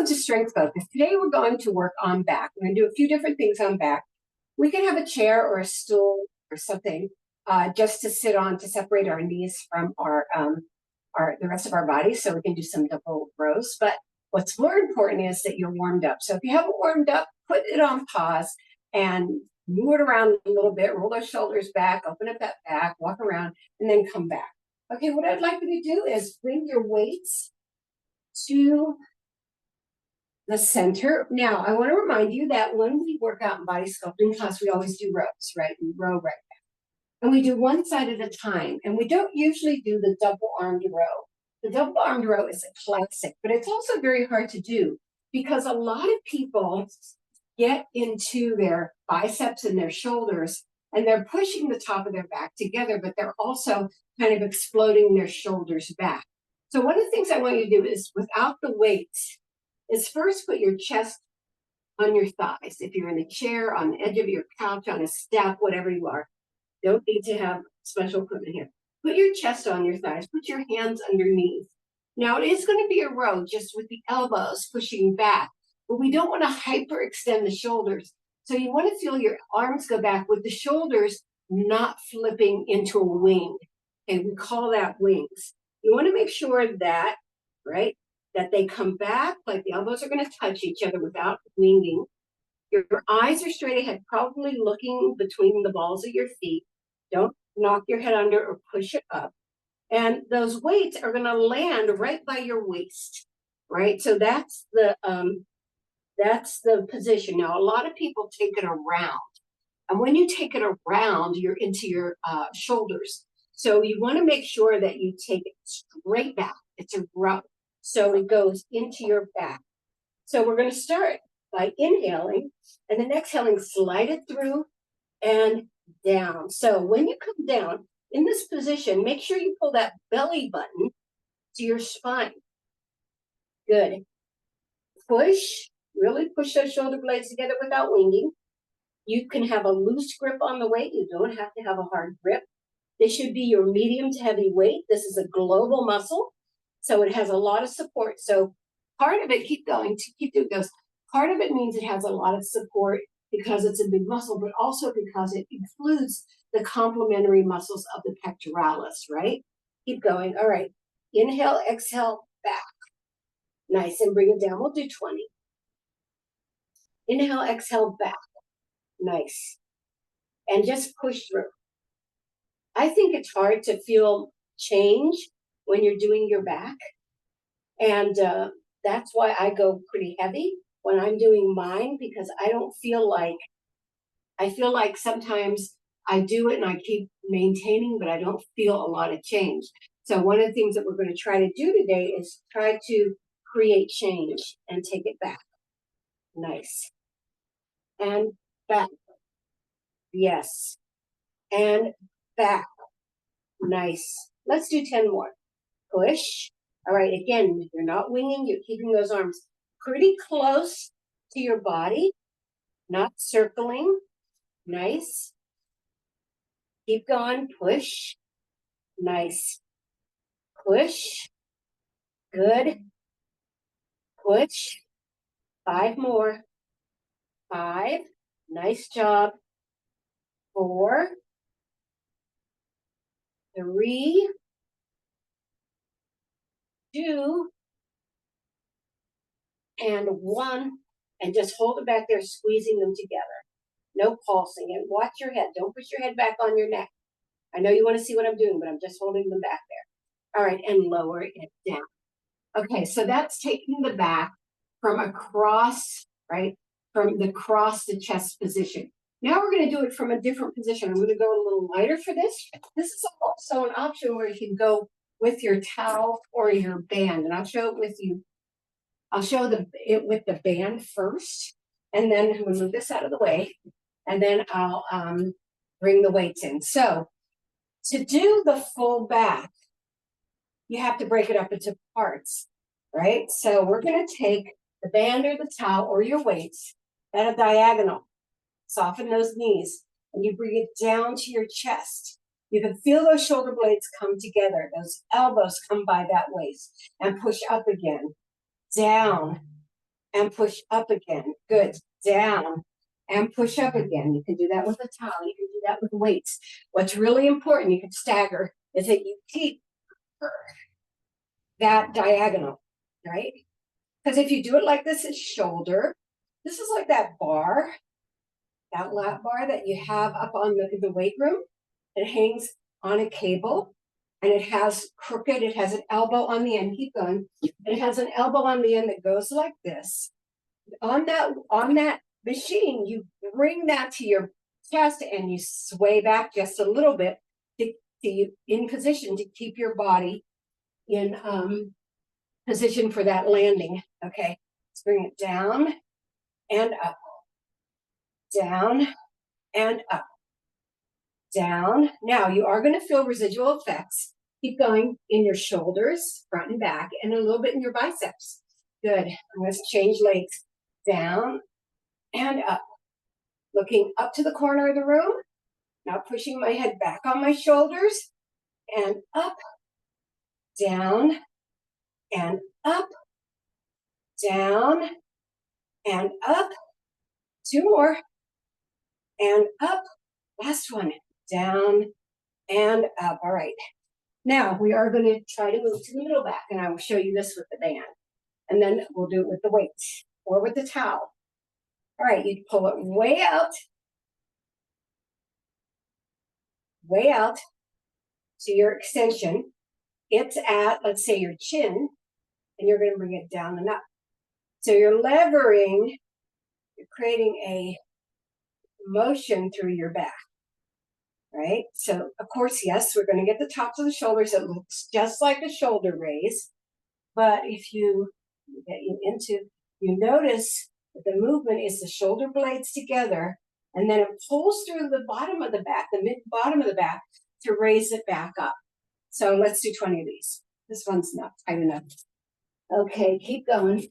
Welcome to Strength Focus. Today we're going to work on back. We're going to do a few different things on back. We can have a chair or a stool or something just to sit on to separate our knees from the rest of our body, so we can do some double rows. But what's more important is that you're warmed up. So if you haven't warmed up, put it on pause and move it around a little bit, roll those shoulders back, open up that back, walk around, and then come back. Okay, what I'd like you to do is bring your weights to the center. Now, I want to remind you that when we work out in body sculpting class, we always do rows, right? We row right back. And we do one side at a time. And we don't usually do the double-armed row. The double-armed row is a classic, but it's also very hard to do because a lot of people get into their biceps and their shoulders, and they're pushing the top of their back together, but they're also kind of exploding their shoulders back. So one of the things I want you to do is, without the weights, is first put your chest on your thighs. If you're in a chair, on the edge of your couch, on a step, whatever you are, don't need to have special equipment here. Put your chest on your thighs. Put your hands underneath. Now, it is going to be a row just with the elbows pushing back, but we don't want to hyperextend the shoulders. So you want to feel your arms go back with the shoulders not flipping into a wing. And we call that wings. You want to make sure that, right, that they come back, like the elbows are going to touch each other without winging. Your eyes are straight ahead, probably looking between the balls of your feet. Don't knock your head under or push it up. And those weights are going to land right by your waist, right? So that's the position. Now, a lot of people take it around. And when you take it around, you're into your shoulders. So you want to make sure that you take it straight back. It's a row. So it goes into your back. So we're going to start by inhaling, and then exhaling, slide it through and down. So when you come down in this position, make sure you pull that belly button to your spine. Good. Push, really push those shoulder blades together without winging. You can have a loose grip on the weight. You don't have to have a hard grip. This should be your medium to heavy weight. This is a global muscle, so it has a lot of support. So part of it, keep going, keep doing those. Part of it means it has a lot of support because it's a big muscle, but also because it includes the complementary muscles of the pectoralis, right? Keep going. All right. Inhale, exhale, back. Nice. And bring it down. We'll do 20. Inhale, exhale, back. Nice. And just push through. I think it's hard to feel change when you're doing your back. And that's why I go pretty heavy when I'm doing mine, because I feel like sometimes I do it and I keep maintaining, but I don't feel a lot of change. So one of the things that we're going to try to do today is try to create change and take it back. Nice. And back. Yes. And back. Nice. Let's do 10 more. Push. All right, again, you're not winging, you're keeping those arms pretty close to your body, not circling. Nice. Keep going. Push. Nice. Push. Good. Push. 5 more. 5. Nice job. 4. 3. 2. And 1. And just hold it back there, squeezing them together. No pulsing. And watch your head. Don't push your head back on your neck. I know you want to see what I'm doing, but I'm just holding them back there. All right, and lower it down. Okay, so that's taking the back from across, right? From the cross the chest position. Now we're going to do it from a different position. I'm going to go a little lighter for this. This is also an option where you can go with your towel or your band, and I'll show it with you. I'll show it with the band first, and then we'll move this out of the way, and then I'll bring the weights in. So to do the full back, you have to break it up into parts, right? So we're going to take the band or the towel or your weights at a diagonal. Soften those knees, and you bring it down to your chest. You can feel those shoulder blades come together. Those elbows come by that waist and push up again. Down, and push up again. Good. Down and push up again. You can do that with a towel. You can do that with weights. What's really important, you can stagger, is that you keep that diagonal, right? Because if you do it like this, it's shoulder. This is like that bar, that lap bar that you have up on the weight room. It hangs on a cable and it has crooked, it has an elbow on the end. Keep going. It has an elbow on the end that goes like this. On that machine, you bring that to your chest and you sway back just a little bit to in position to keep your body in position for that landing. Okay, let's bring it down and up, down and up, down. Now you are going to feel residual effects. Keep going in your shoulders, front and back, and a little bit in your biceps. Good. I'm going to change legs. Down and up. Looking up to the corner of the room. Now pushing my head back on my shoulders and up, down and up, down and up. Two more and up. Last one. Down and up. All right. Now we are going to try to move to the middle back, and I will show you this with the band. And then we'll do it with the weights or with the towel. All right, you pull it way out to your extension. It's at, let's say, your chin, and you're going to bring it down and up. So you're levering, you're creating a motion through your back, right? So, of course, yes, we're going to get the tops of the shoulders. It looks just like a shoulder raise, but if you get you notice that the movement is the shoulder blades together, and then it pulls through the bottom of the back, the mid-bottom of the back, to raise it back up. So let's do 20 of these. This one's not tight enough. Okay, keep going.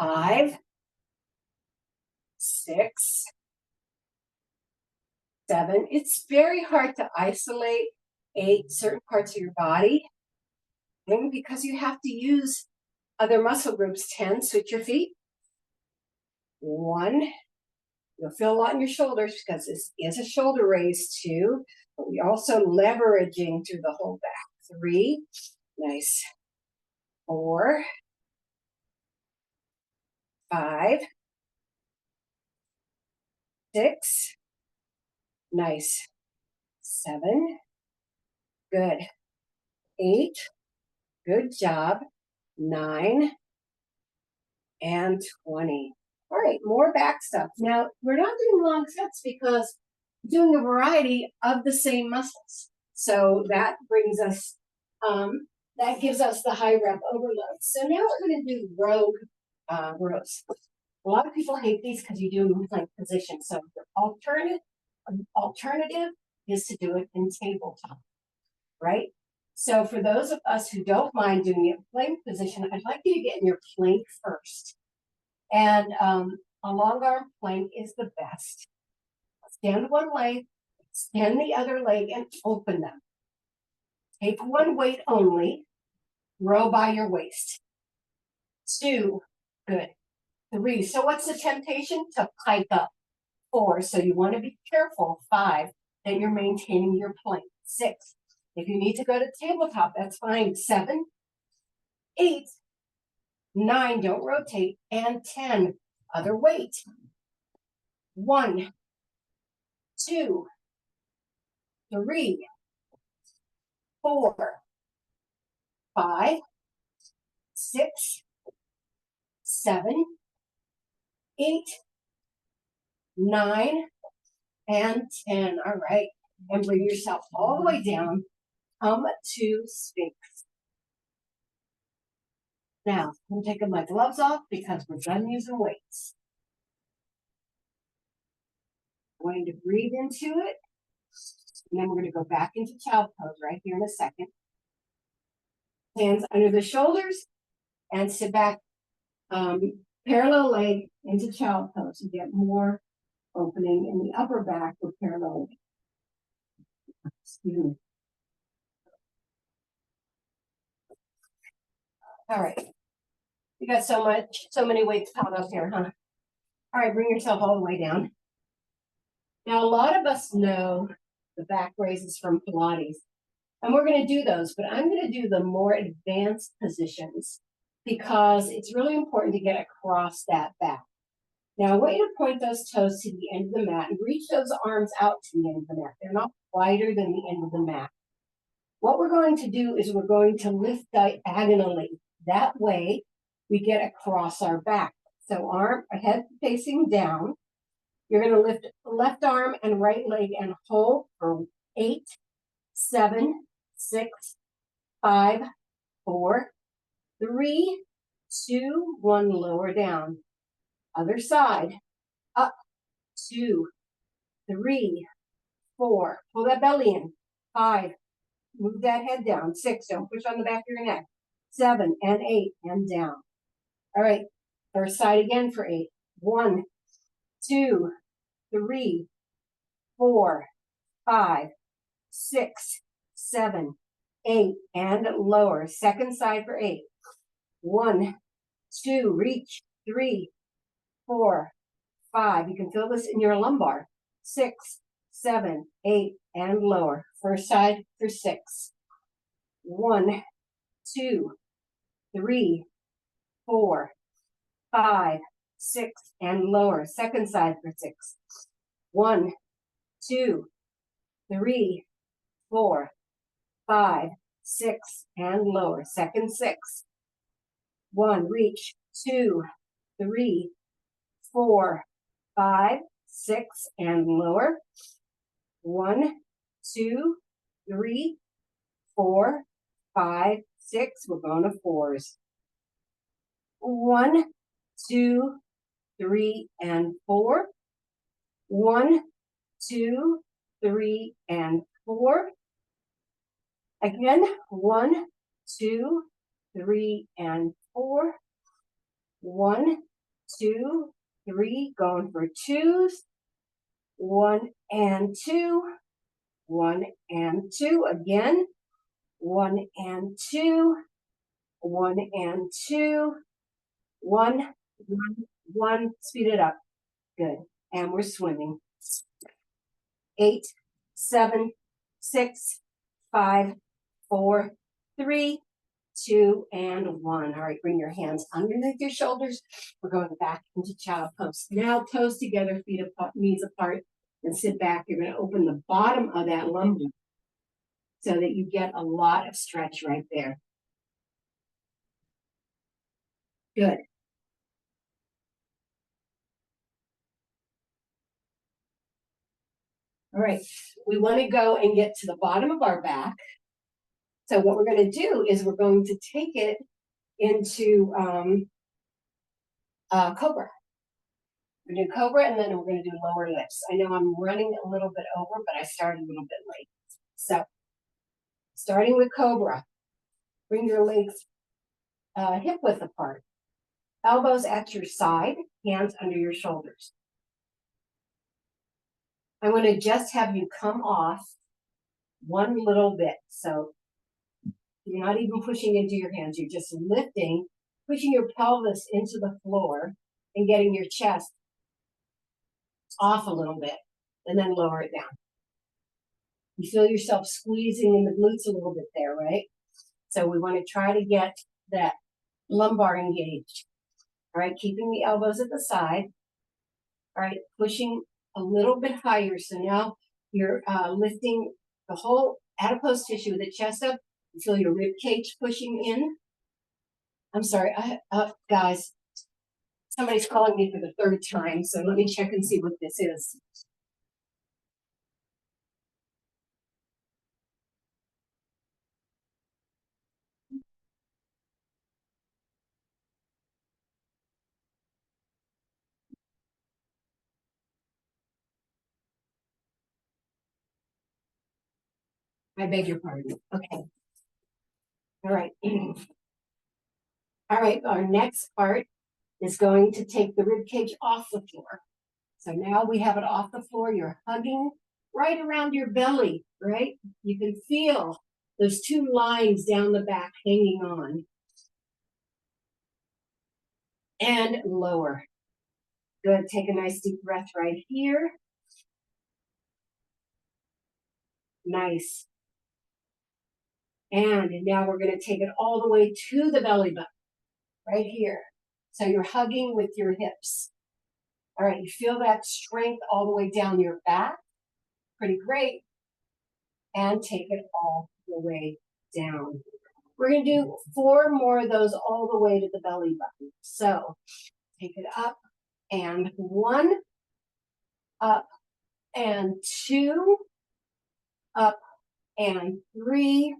5, 6, 7. It's very hard to isolate certain parts of your body, and because you have to use other muscle groups. 10, switch your feet. 1, you'll feel a lot in your shoulders because this is a shoulder raise. 2, but we're also leveraging through the whole back. 3, nice. 4, 5, 6, nice. 7, good. 8, good job. 9 and 20. All right, more back stuff. Now, we're not doing long sets because we're doing a variety of the same muscles. So that brings us, that gives us the high rep overload. So now we're going to do rogue rows. A lot of people hate these because you do move like position. So the alternative is to do it in tabletop, right? So for those of us who don't mind doing it plank position, I'd like you to get in your plank first. And a long arm plank is the best. Stand one leg, extend the other leg, and open them. Take one weight only, row by your waist. 2, good. 3, so what's the temptation? To pike up. 4, so you want to be careful. 5, that you're maintaining your plank. 6, if you need to go to tabletop, that's fine. 7, 8, 9, don't rotate, and 10, other weight. 1, 2, 3, 4, 5, 6, 7, 8, 9, and 10. All right, and bring yourself all the way down. Come to Sphinx. Now, I'm taking my gloves off because we're done using weights. I'm going to breathe into it, and then we're going to go back into child pose right here in a second. Hands under the shoulders, and sit back, parallel leg into child pose. You get more opening in the upper back with parallel leg. Excuse me. All right. You got so many weights piled up here, huh? All right, bring yourself all the way down. Now, a lot of us know the back raises from Pilates, and we're going to do those, but I'm going to do the more advanced positions because it's really important to get across that back. Now, I want you to point those toes to the end of the mat and reach those arms out to the end of the mat. They're not wider than the end of the mat. What we're going to do is we're going to lift diagonally. That way, we get across our back. So head facing down. You're going to lift left arm and right leg and hold for 8, 7, 6, 5, 4, 3, 2, 1. Lower down. Other side. Up. 2, 3, 4. Pull that belly in. 5. Move that head down. 6. Don't push on the back of your neck. 7 and 8 and down. All right. First side again for 8. 1, 2, 3, 4, 5, 6, 7, 8, and lower. Second side for 8. 1, 2, reach. 3, 4, 5. You can feel this in your lumbar. 6, 7, 8, and lower. First side for 6. 1, 2, 3, 4, 5, 6, and lower. Second side for 6. 1, 2, 3, 4, 5, 6, and lower. Second 6. 1, reach. 2, 3, 4, 5, 6, and lower. 1, 2, 3, 4, 5, 6. We're going to 4s. 1, 2, 3, and 4. 1, 2, 3, and 4. Again, 1, 2, 3, and 4. 1, 2, 3, going for 2s. 1 and 2. 1 and 2. Again, 1 and 2. 1 and 2. 1, 1, 1. Speed it up. Good. And we're swimming. 8, 7, 6, 5, 4, 3, 2, and 1. All right, bring your hands underneath your shoulders. We're going back into child pose. Now toes together, feet apart, knees apart, and sit back. You're going to open the bottom of that lumbar so that you get a lot of stretch right there. Good. All right, we want to go and get to the bottom of our back. So what we're going to do is we're going to take it into Cobra. We're going to do Cobra, and then we're going to do lower lifts. I know I'm running a little bit over, but I started a little bit late. So starting with Cobra, bring your legs hip width apart. Elbows at your side, hands under your shoulders. I'm going to just have you come off one little bit. So you're not even pushing into your hands. You're just lifting, pushing your pelvis into the floor and getting your chest off a little bit, and then lower it down. You feel yourself squeezing in the glutes a little bit there, right? So we want to try to get that lumbar engaged. All right, keeping the elbows at the side. All right, pushing a little bit higher. So now you're lifting the whole adipose tissue with the chest up. You feel your rib cage pushing in. I'm sorry, guys, somebody's calling me for the 3rd time, so let me check and see what this is. I beg your pardon. Okay. All right. All right, our next part is going to take the rib cage off the floor. So now we have it off the floor. You're hugging right around your belly, right? You can feel those 2 lines down the back hanging on. and lower. Good, take a nice deep breath right here. Nice. And now we're gonna take it all the way to the belly button, right here. So you're hugging with your hips. All right, you feel that strength all the way down your back. Pretty great. And take it all the way down. We're gonna do 4 more of those all the way to the belly button. So take it up and 1, up and 2, up and 3,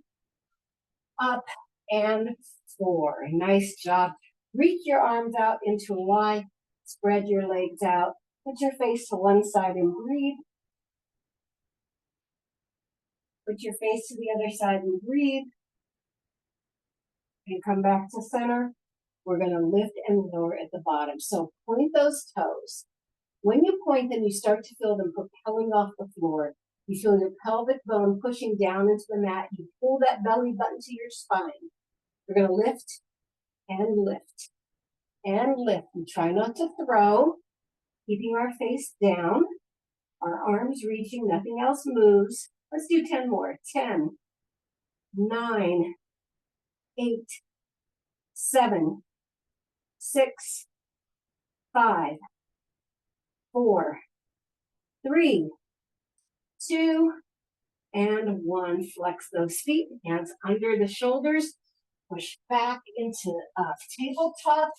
up and 4. Nice job. Reach your arms out into a Y. Spread your legs out. Put your face to one side and breathe. Put your face to the other side and breathe. And come back to center. We're going to lift and lower at the bottom. So point those toes. When you point them, you start to feel them propelling off the floor. You feel your pelvic bone pushing down into the mat. You pull that belly button to your spine. We're going to lift and lift and lift. And try not to throw, keeping our face down, our arms reaching, nothing else moves. Let's do 10 more. 10, 9, 8, 7, 6, 5, 4, 3, 2, and 1. Flex those feet, hands under the shoulders. Push back into tabletop.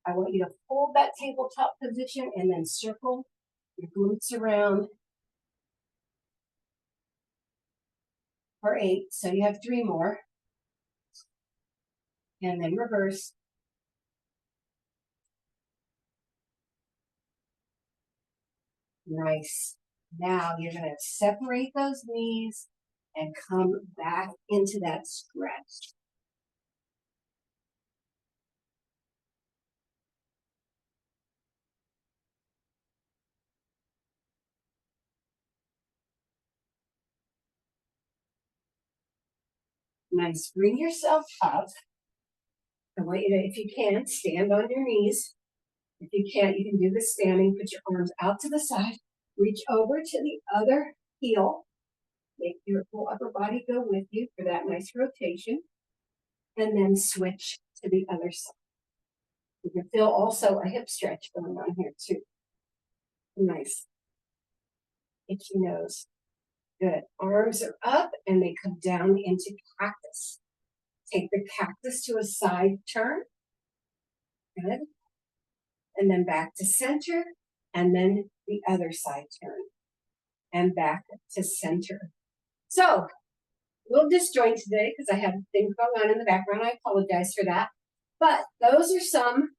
I want you to hold that tabletop position and then circle your glutes around for 8. So you have 3 more. And then reverse. Nice. Now you're going to separate those knees and come back into that stretch. Nice. Bring yourself up. I want you to, if you can, stand on your knees. If you can't, you can do this standing. Put your arms out to the side. Reach over to the other heel. Make your whole upper body go with you for that nice rotation. And then switch to the other side. You can feel also a hip stretch going on here too. Nice. Itchy nose. Good. Arms are up and they come down into cactus. Take the cactus to a side turn. Good. And then back to center. And then the other side turn. And back to center. So, a little disjoint today because I have things going on in the background. I apologize for that. But those are some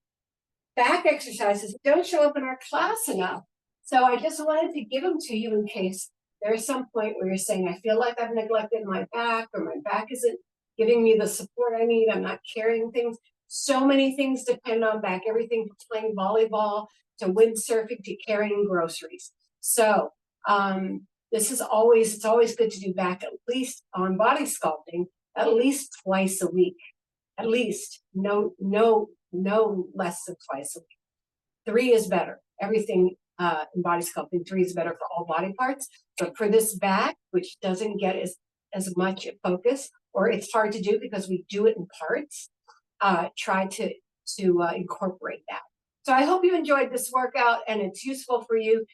back exercises that don't show up in our class enough. So I just wanted to give them to you in case there's some point where you're saying, I feel like I've neglected my back, or my back isn't giving me the support I need. I'm not carrying things. So many things depend on back, everything from playing volleyball to windsurfing to carrying groceries. So it's always good to do back, at least on body sculpting, at least twice a week. At least, no less than twice a week. 3 is better. Everything in body sculpting, 3 is better for all body parts. But for this back, which doesn't get as much focus, or it's hard to do because we do it in parts, try to incorporate that. So I hope you enjoyed this workout and it's useful for you.